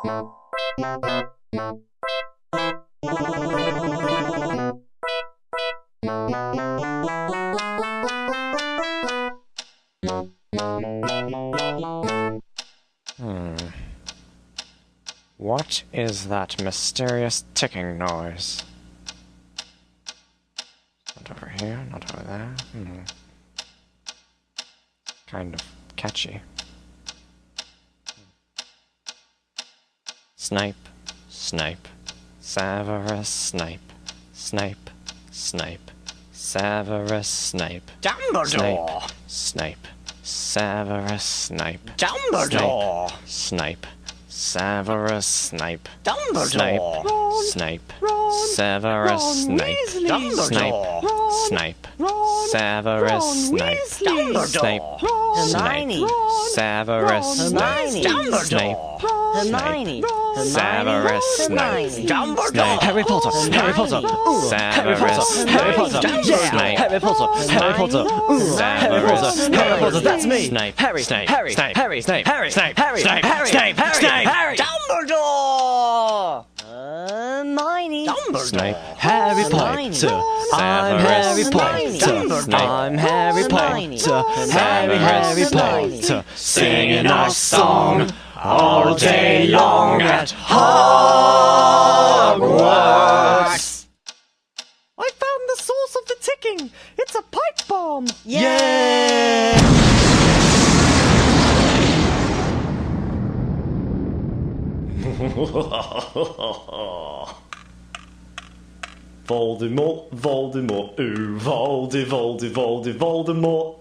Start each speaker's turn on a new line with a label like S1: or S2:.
S1: What is that mysterious ticking noise? Not over here, not over there. Kind of catchy. Snipe, snipe, Severus Snape, Snape, Snape, Severus Snape,
S2: Dumbledore!
S1: Snape, Severus Snape,
S2: Dumbledore!
S1: Snape, Severus Snape,
S2: Dumbledore!
S1: Snape, Severus Snape,
S2: Dumbledore!
S1: Snape, Severus Snape, Snape,
S2: Hermione!
S1: Severus Snape, Snape,
S2: Hermione!
S1: Severus Snape,
S2: Dumbledore!
S1: Harry Potter, Harry Potter, Severus
S2: Harry Potter,
S1: Snape,
S2: Harry Potter, Harry Potter,
S1: Severus
S2: Harry Potter, that's me!
S1: Snape,
S2: Harry,
S1: Snape,
S2: Harry,
S1: Snape,
S2: Harry,
S1: Snape,
S2: Harry,
S1: Snape,
S2: Harry,
S1: Snape,
S2: Harry,
S1: Snape,
S2: Harry,
S1: Snape,
S2: Dumbledore! Hermione!
S1: Snape,
S2: Harry
S1: Potter,
S2: I'm Harry Potter, I'm Harry Potter, Harry Potter,
S1: singing our song all day long at
S2: Hogwarts!
S3: I found the source of the ticking! It's a pipe bomb!
S2: Yeah!
S3: Voldemort, Voldemort, ooh, Voldemort.